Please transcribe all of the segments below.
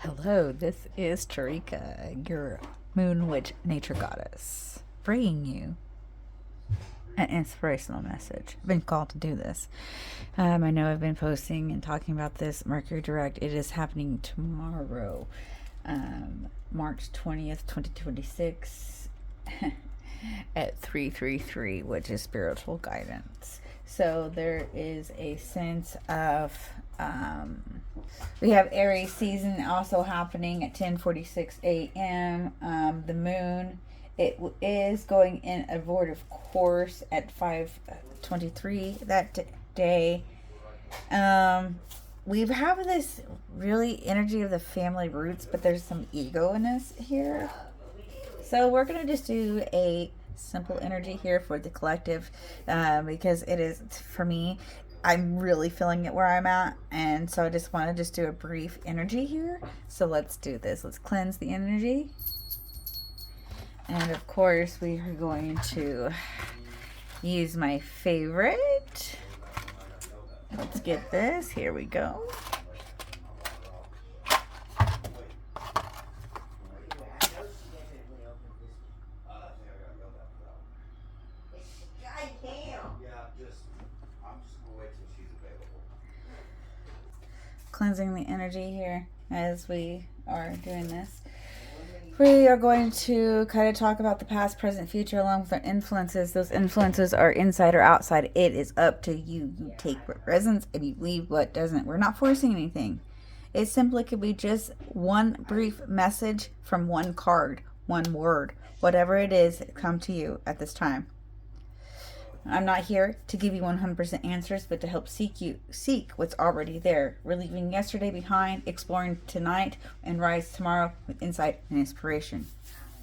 Hello, this is Tarika, your moon witch nature goddess, bringing you an inspirational message. I've been called to do this. I know I've been posting and talking about this Mercury Direct. It is happening tomorrow, March 20th, 2026, at 333, which is spiritual guidance. So there is a sense of we have Aries season also happening at 10:46 a.m. The moon is going in a abortive course at 5:23 that day. We have this really energy of the family roots, but there's some ego in us here. So we're gonna just do a simple energy here for the collective, because it is, for me, I'm really feeling it where I'm at, and so I just want to just do a brief energy here. So let's do this. Let's cleanse the energy, and of course we are going to use my favorite. Let's get this. Here we go. Cleansing the energy here as we are doing this. We are going to kind of talk about the past, present, future, along with our influences. Those influences are inside or outside. It is up to you. You take what resonates and you leave what doesn't. We're not forcing anything. It simply could be just one brief message from one card, one word, whatever it is, come to you at this time. I'm not here to give you 100% answers, but to help seek what's already there. We're leaving yesterday behind, exploring tonight, and rise tomorrow with insight and inspiration.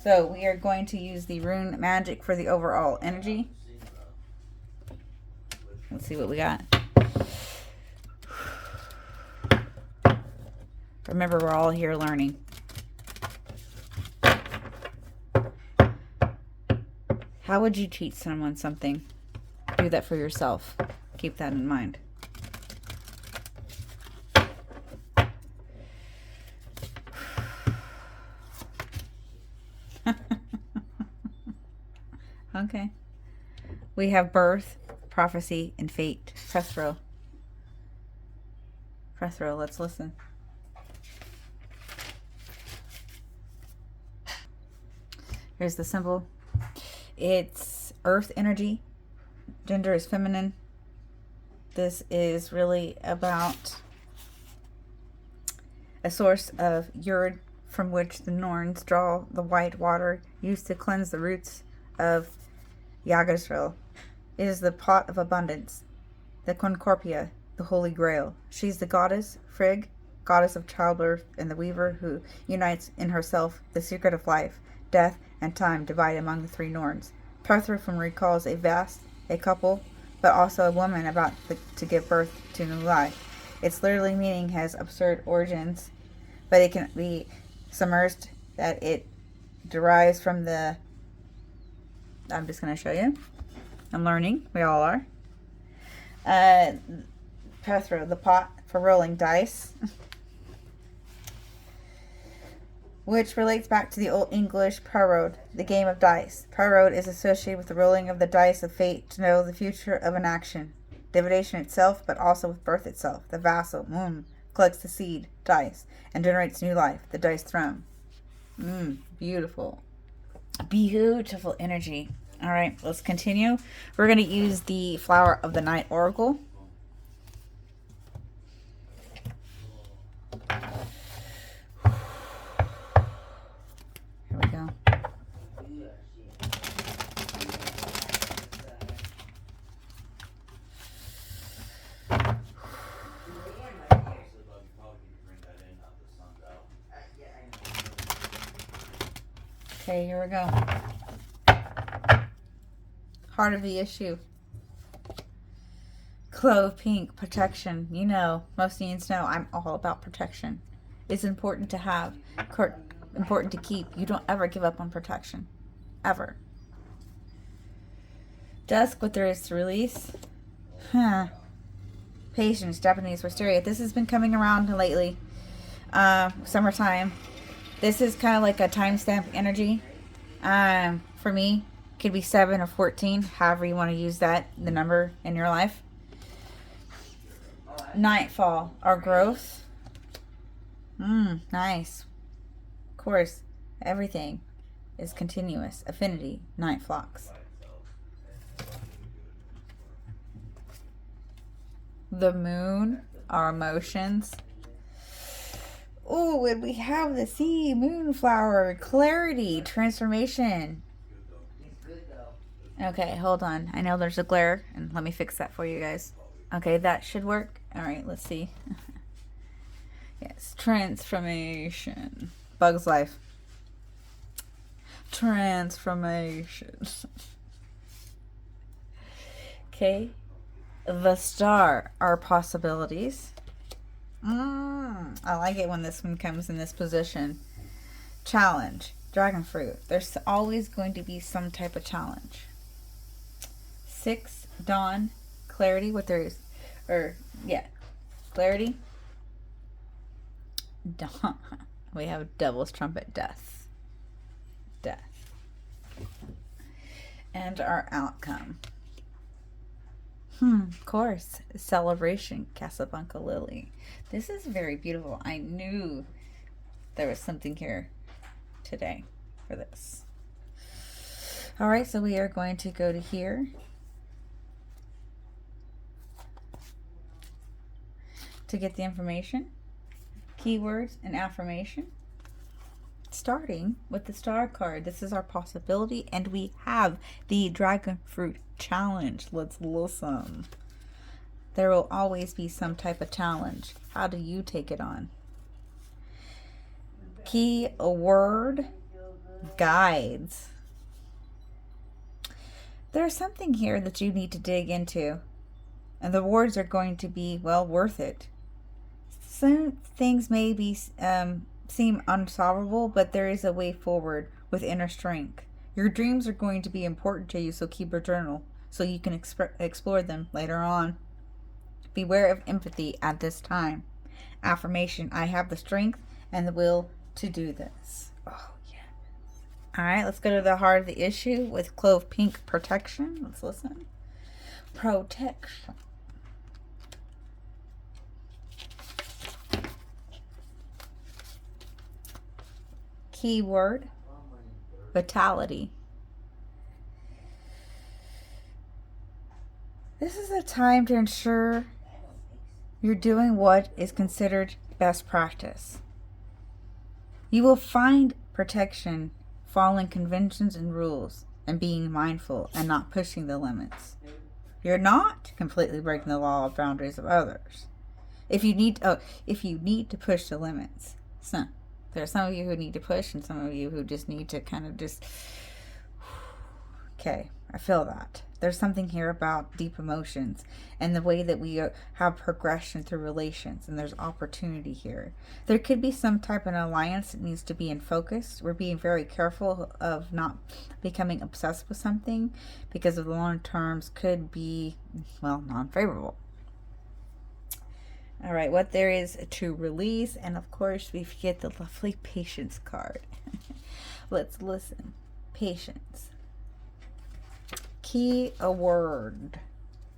So we are going to use the rune magic for the overall energy. Let's see what we got. Remember, we're all here learning. How would you teach someone something? Do that for yourself. Keep that in mind. Okay. We have birth, prophecy, and fate. Press row. Press row. Let's listen. Here's the symbol. It's earth energy. Gender is feminine. This is really about a source of Urd from which the Norns draw the white water used to cleanse the roots of Yggdrasil. It is the pot of abundance, the Concordia, the Holy Grail. She's the goddess, Frigg, goddess of childbirth, and the weaver who unites in herself the secret of life, death, and time divided among the three Norns. Perthrotham recalls a couple, but also a woman about to give birth to new life. Its literally meaning has absurd origins, but it can be submerged that it derives from the... I'm just going to show you. I'm learning. We all are. Perthro, the pot for rolling dice, which relates back to the Old English parod, the game of dice. Parod is associated with the rolling of the dice of fate to know the future of an action, divination itself, but also with birth itself. The vassal, collects the seed, dice, and generates new life, the dice throne. Beautiful. Beautiful energy. All right, let's continue. We're going to use the Flower of the Night Oracle. Here we go. Okay, here we go. Heart of the issue. Clove pink, protection. You know, most Indians know I'm all about protection. It's important to have, important to keep. You don't ever give up on protection. Ever. Dusk, what there is to release. Patience, Japanese wisteria. This has been coming around lately. Summertime. This is kind of like a timestamp energy. For me, could be 7 or 14, however you want to use that, the number in your life. Nightfall, our growth. Nice. Of course, everything is continuous. Affinity, night flocks. The moon, our emotions. Oh, and we have the sea, moonflower, clarity, transformation. Okay, hold on. I know there's a glare, and let me fix that for you guys. Okay, that should work. All right, let's see. Yes, transformation. Bug's life. Transformation. Okay. The star, our possibilities. I like it when this one comes in this position. Challenge, dragon fruit. There's always going to be some type of challenge. 6, dawn, clarity. What there is, clarity. Dawn. We have devil's trumpet, death. And our outcome. Of course. Celebration, Casablanca Lily. This is very beautiful. I knew there was something here today for this. All right, so we are going to go to here. To get the information, keywords, and affirmation. Starting with the star card. This is our possibility, and we have the dragon fruit challenge. Let's listen. There will always be some type of challenge. How do you take it on? Key word, guides. There's something here that you need to dig into, and the words are going to be well worth it. Some things may be seem unsolvable, but there is a way forward with inner strength. Your dreams are going to be important to you, so keep a journal so you can explore them later on. Beware of empathy at this time. Affirmation, I have the strength and the will to do this. Oh, yeah. All right, let's go to the heart of the issue with Clove Pink, protection. Let's listen. Protection. Keyword, vitality. This is a time to ensure you're doing what is considered best practice. You will find protection following conventions and rules and being mindful and not pushing the limits. You're not completely breaking the law of boundaries of others. If you need to push the limits. So there are some of you who need to push and some of you who just need to kind of just... Okay, I feel that. There's something here about deep emotions and the way that we have progression through relations, and there's opportunity here. There could be some type of alliance that needs to be in focus. We're being very careful of not becoming obsessed with something because of the long terms could be, well, non-favorable. All right, what there is to release, and of course we get the lovely patience card. Let's listen. Patience. Key a word.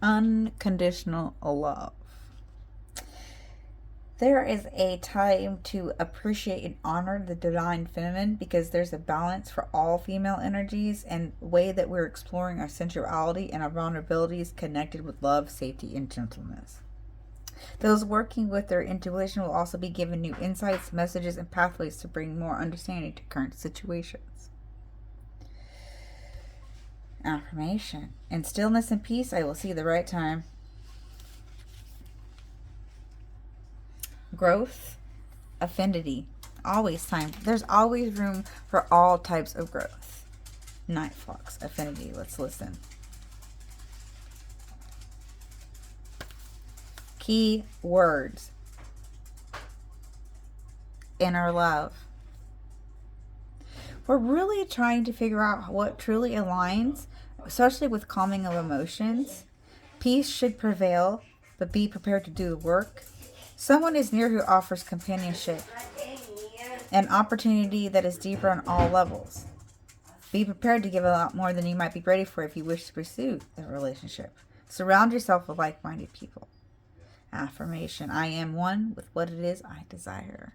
Unconditional love. There is a time to appreciate and honor the divine feminine because there's a balance for all female energies and the way that we're exploring our sensuality and our vulnerabilities connected with love, safety, and gentleness. Those working with their intuition will also be given new insights, messages, and pathways to bring more understanding to current situations. Affirmation. In stillness and peace, I will see the right time. Growth. Affinity. Always time. There's always room for all types of growth. Night flocks. Affinity. Let's listen. Key words. Inner love. We're really trying to figure out what truly aligns, especially with calming of emotions. Peace should prevail, but be prepared to do the work. Someone is near who offers companionship, an opportunity that is deeper on all levels. Be prepared to give a lot more than you might be ready for if you wish to pursue a relationship. Surround yourself with like-minded people. Affirmation: I am one with what it is I desire.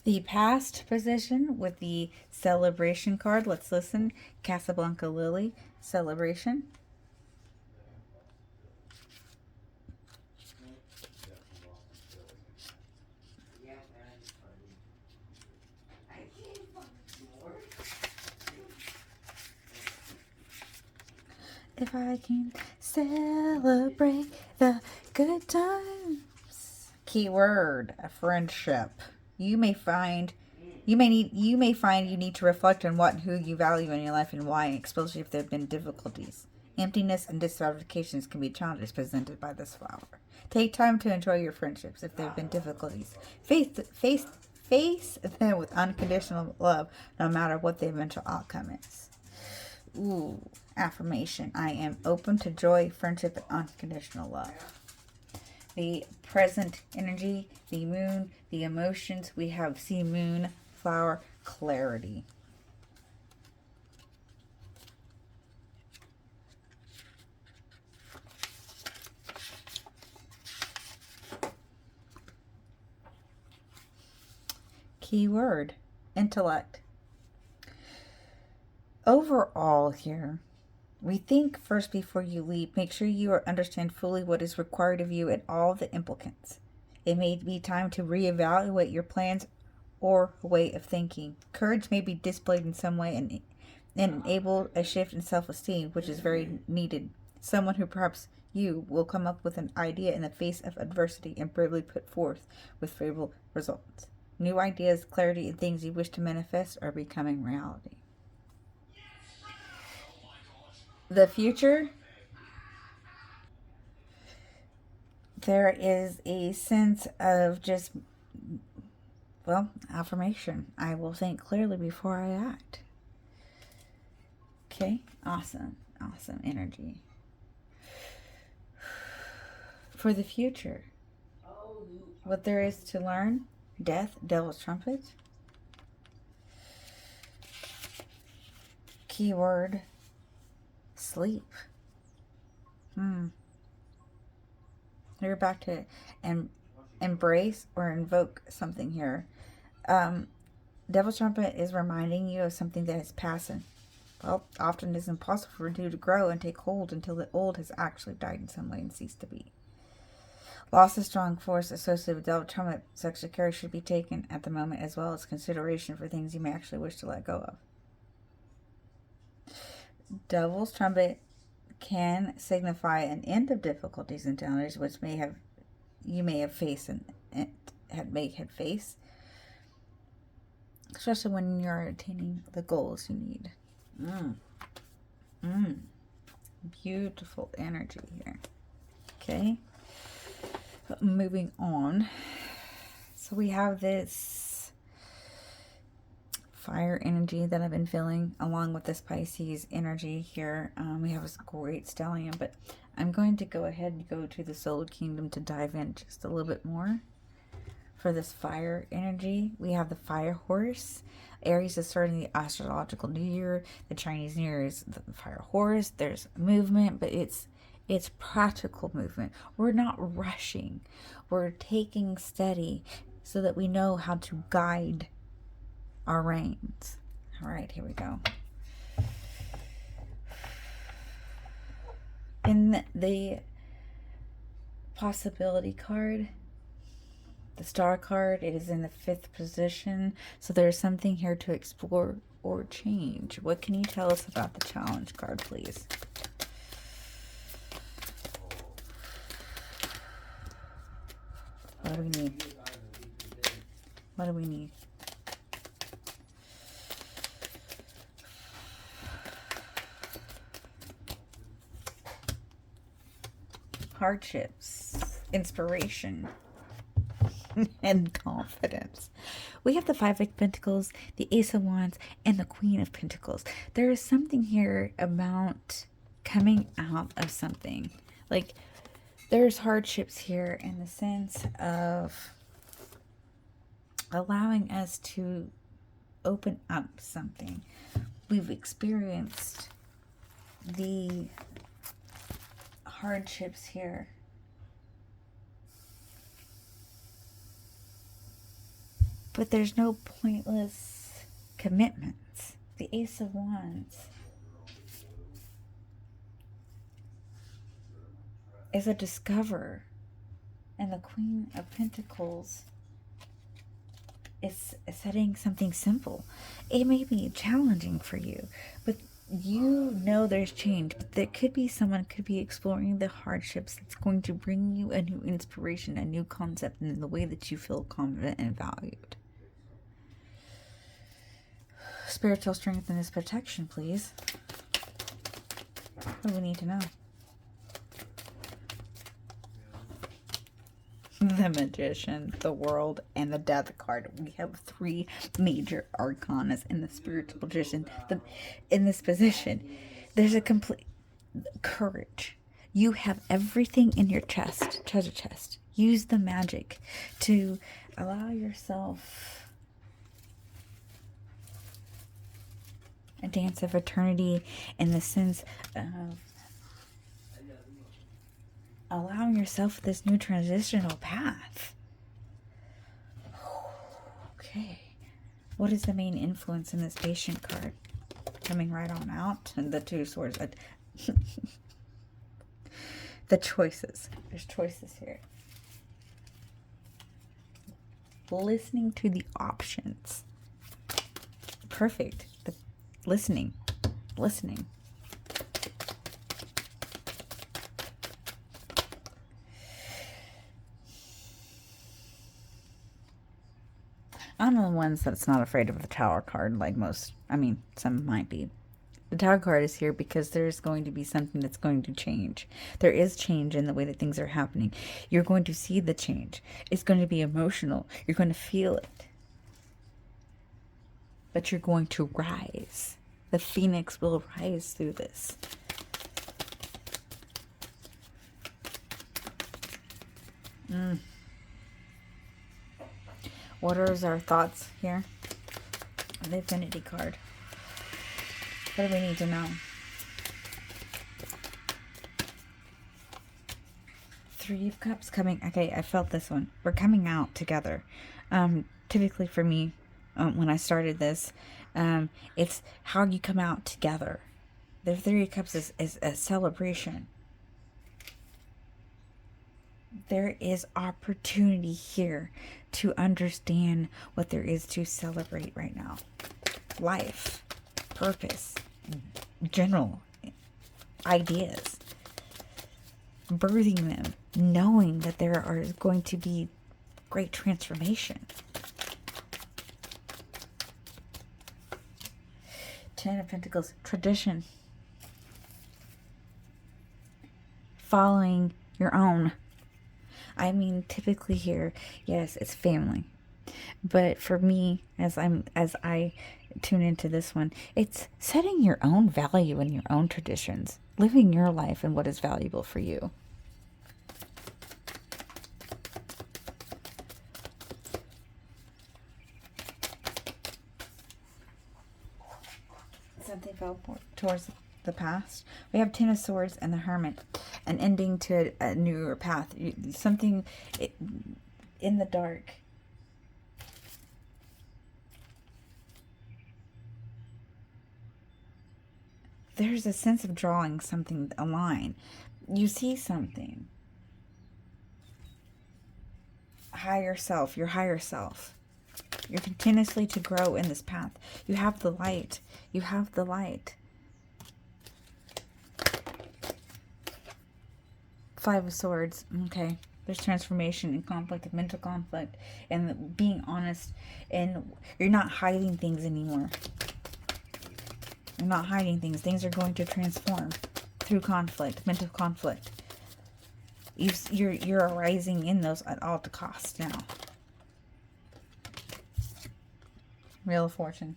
The past position with the celebration card. Let's listen. Casablanca Lily, celebration. If I can celebrate the good times. Keyword: a friendship. You may find you need to reflect on what and who you value in your life and why, especially if there have been difficulties. Emptiness and dissatisfactions can be challenges presented by this flower. Take time to enjoy your friendships if there have been difficulties. Face them with unconditional love, no matter what the eventual outcome is. Ooh, affirmation: I am open to joy, friendship, and unconditional love. The present energy, the moon, the emotions. We have sea moon, flower, clarity. Keyword: intellect. Overall here, we think first before you leap. Make sure you understand fully what is required of you and all the implicants. It may be time to reevaluate your plans or way of thinking. Courage may be displayed in some way and enable a shift in self-esteem, which is very needed. Someone who perhaps you will come up with an idea in the face of adversity and bravely put forth with favorable results. New ideas, clarity, and things you wish to manifest are becoming reality. The future, there is a sense of just, well, affirmation. I will think clearly before I act. Okay, awesome energy. For the future, what there is to learn: death, devil's trumpet. Keyword: sleep. You're about to embrace or invoke something here. Devil's trumpet is reminding you of something that is passing. Well, often it's impossible for you to grow and take hold until the old has actually died in some way and ceased to be. Loss of strong force associated with devil's trumpet. Extra care should be taken at the moment, as well as consideration for things you may actually wish to let go of. Devil's trumpet can signify an end of difficulties and challenges which you may have faced and had faced, especially when you're attaining the goals you need. Beautiful energy here. Okay, moving on. So we have this fire energy that I've been feeling along with this Pisces energy here. We have a great stellium, but I'm going to go ahead and go to the solar kingdom to dive in just a little bit more. For this fire energy, we have the fire horse. Aries is starting the astrological new year. The Chinese new year is the fire horse. There's movement, but it's practical movement. We're not rushing. We're taking steady so that we know how to guide our reins. All right, here we go. In the possibility card, the star card, it is in the 5th position. So there's something here to explore or change. What can you tell us about the challenge card, please? What do we need? What do we need? Hardships, inspiration, and confidence. We have the 5 of Pentacles, the Ace of Wands, and the Queen of Pentacles. There is something here about coming out of something. Like, there's hardships here in the sense of allowing us to open up something. We've experienced the hardships here. But there's no pointless commitments. The Ace of Wands is a discoverer, and the Queen of Pentacles is setting something simple. It may be challenging for you, but you know there's change. But there could be someone could be exploring the hardships that's going to bring you a new inspiration, a new concept, in the way that you feel confident and valued. Spiritual strength and his protection, please. What do we need to know? The Magician, the World, and the Death card. We have 3 major arcanas in the spiritual position. In this position, there's a complete courage. You have everything in your chest, treasure chest. Use the magic to allow yourself a dance of eternity, in the sense of allowing yourself this new transitional path. Okay. What is the main influence in this Patient card? Coming right on out. And the 2 swords. The choices. There's choices here. Listening to the options. Perfect. Listening. I'm the ones that's not afraid of the Tower card, like most. I mean, some might be. The Tower card is here because there's going to be something that's going to change. There is change in the way that things are happening. You're going to see the change. It's going to be emotional. You're going to feel it. But you're going to rise. The phoenix will rise through this. What are our thoughts here? The Infinity card. What do we need to know? 3 of Cups coming. Okay, I felt this one. We're coming out together. Typically for me, when I started this, it's how you come out together. The 3 of Cups is a celebration. There is opportunity here to understand what there is to celebrate right now. Life, purpose, general ideas. Birthing them, knowing that there are going to be great transformation. 10 of Pentacles, tradition. Following your own. I mean, typically here, yes, it's family. But for me, as I tune into this one, it's setting your own value and your own traditions. Living your life and what is valuable for you. Something fell towards the past. We have 10 of Swords and the Hermit. An ending to a newer path. Something in the dark. There's a sense of drawing something, a line. You see something. Higher self, your higher self. You're continuously to grow in this path. You have the light. You have the light. 5 of Swords. Okay. There's transformation and conflict, mental conflict, and being honest. And you're not hiding things anymore. You're not hiding things. Things are going to transform through conflict, mental conflict. You're arising in those at all costs now. Wheel of Fortune.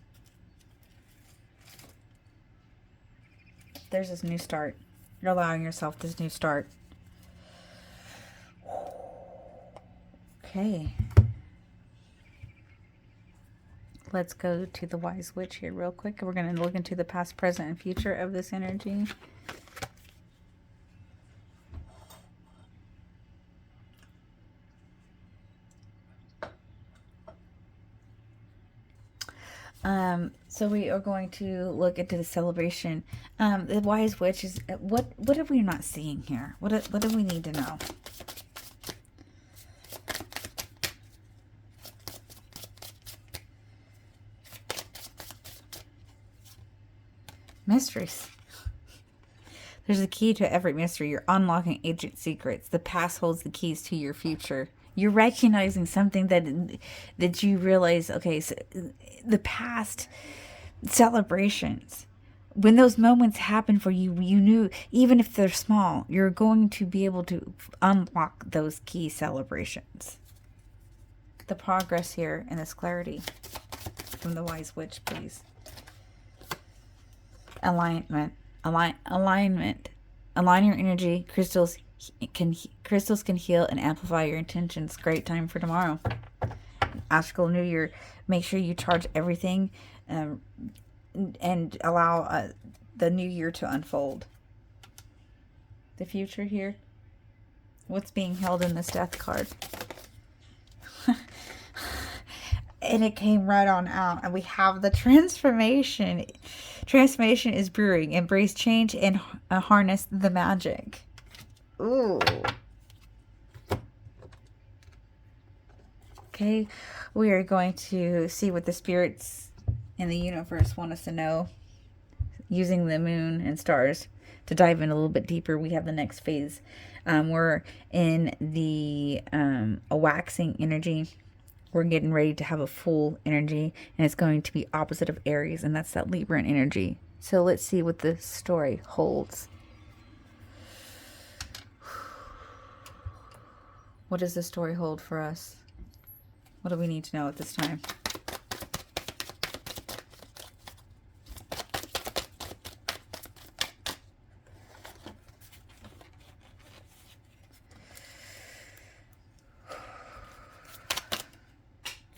There's this new start. You're allowing yourself this new start. Okay. Let's go to the Wise Witch here real quick. We're going to look into the past, present, and future of this energy. So we are going to look into the celebration. The Wise Witch is what are we not seeing here? What do we need to know? Mysteries. There's a key to every mystery. You're unlocking ancient secrets. The past holds the keys to your future. You're recognizing something that you realize, okay, so the past celebrations, when those moments happen for you, you knew, even if they're small, you're going to be able to unlock those key celebrations. The progress here and this clarity from the Wise Witch, please. Alignment. Align your energy. Crystals can heal and amplify your intentions. Great time for tomorrow. Astral New Year. Make sure you charge everything and allow the new year to unfold. The future here. What's being held in this death card? And it came right on out. And we have the transformation. Transformation is brewing. Embrace change and harness the magic. Ooh. Okay. We are going to see what the spirits in the universe want us to know. Using the moon and stars to dive in a little bit deeper. We have the next phase. We're in the a waxing energy. We're getting ready to have a full energy, and it's going to be opposite of Aries, and that's that Libran energy. So let's see what the story holds. What does the story hold for us? What do we need to know at this time?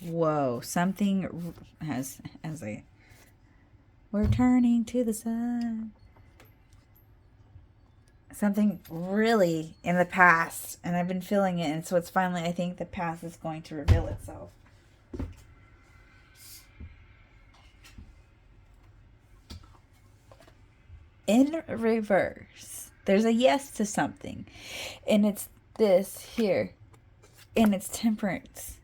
Whoa, something we're turning to the sun. Something really in the past, and I've been feeling it, and so it's finally, I think the past is going to reveal itself. In reverse, there's a yes to something, and it's this here, and it's Temperance.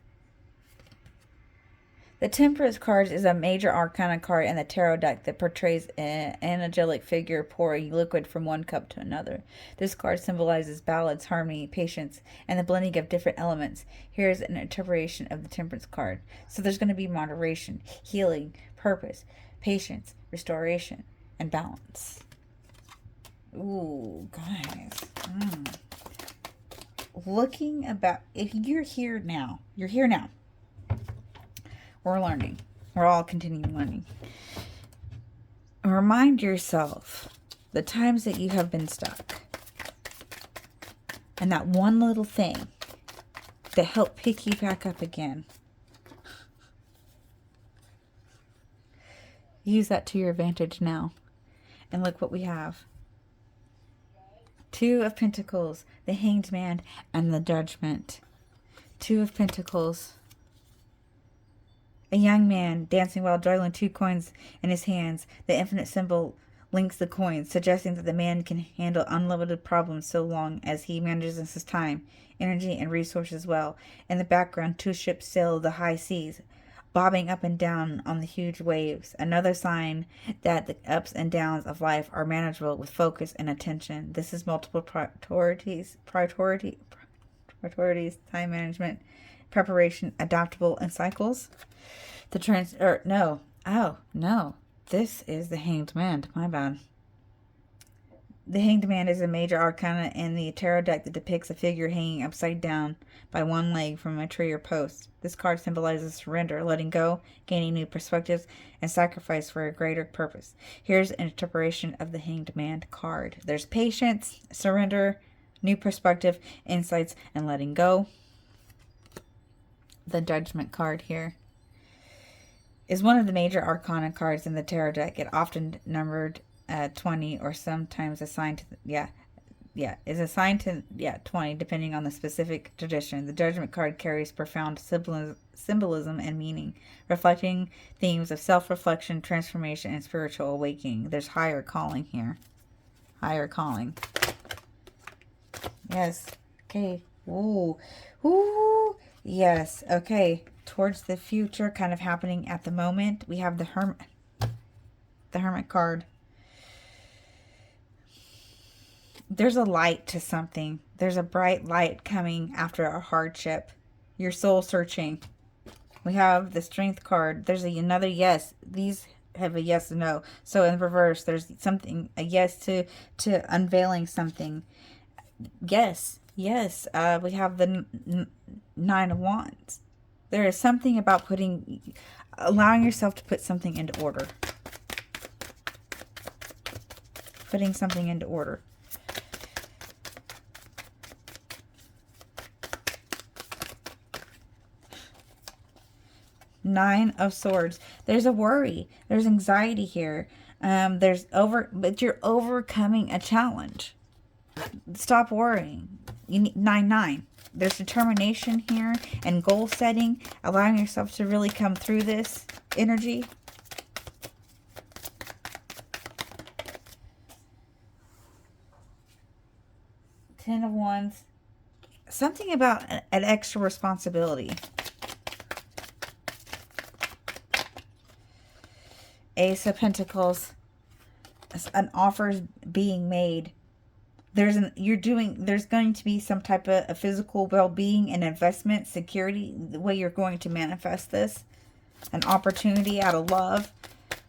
The Temperance card is a major arcana card in the tarot deck that portrays an angelic figure pouring liquid from one cup to another. This card symbolizes balance, harmony, patience, and the blending of different elements. Here's an interpretation of the Temperance card. So there's going to be moderation, healing, purpose, patience, restoration, and balance. Ooh, guys. Looking about, if you're here now, you're here now. We're learning. We're all continuing learning. Remind yourself the times that you have been stuck. And that one little thing that helped pick you back up again. Use that to your advantage now. And look what we have. Two of Pentacles, the Hanged Man, and the Judgment. Two of Pentacles. A young man dancing while juggling 2 coins in his hands. The infinite symbol links the coins, suggesting that the man can handle unlimited problems so long as he manages his time, energy, and resources well. In the background, 2 ships sail the high seas, bobbing up and down on the huge waves. Another sign that the ups and downs of life are manageable with focus and attention. This is multiple priorities, time management, preparation, adaptable, and cycles. This is the Hanged Man. My bad. The Hanged Man is a major arcana in the tarot deck that depicts a figure hanging upside down by one leg from a tree or post. This card symbolizes surrender, letting go, gaining new perspectives, and sacrifice for a greater purpose. Here's an interpretation of the Hanged Man card. There's patience, surrender, new perspective, insights, and letting go. The Judgment card here is one of the major arcana cards in the tarot deck. It often numbered 20 or sometimes assigned to, is assigned to 20 depending on the specific tradition. The Judgment card carries profound symbolism and meaning, reflecting themes of self-reflection, transformation, and spiritual awakening. There's higher calling here. Higher calling. Yes. Okay. Ooh. Ooh. Yes. Okay. Towards the future, kind of happening at the moment, we have the Hermit. The Hermit card. There's a light to something. There's a bright light coming after a hardship. You're soul searching. We have the Strength card. There's another yes. These have a yes and no. So in reverse, there's something, a yes to unveiling something. Yes. Yes. We have the Nine of Wands. There is something about allowing yourself to put something into order. Putting something into order. Nine of Swords. There's a worry. There's anxiety here. But you're overcoming a challenge. Stop worrying. You need 9. There's determination here and goal setting, allowing yourself to really come through this energy. Ten of Wands. Something about an extra responsibility. Ace of Pentacles. An offer being made. There's going to be some type of physical well-being and investment, security, the way you're going to manifest this. An opportunity out of love,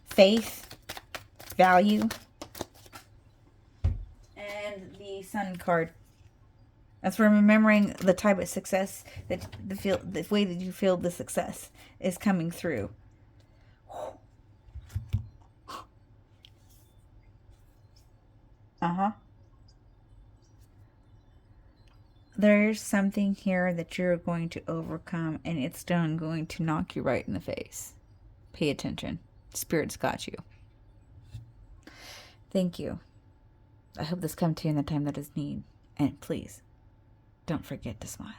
faith, value. And the Sun card. That's remembering the type of success that the way that you feel the success is coming through. There's something here that you're going to overcome, and it's going to knock you right in the face. Pay attention. Spirit's got you. Thank you. I hope this comes to you in the time that is need. And please, don't forget to smile.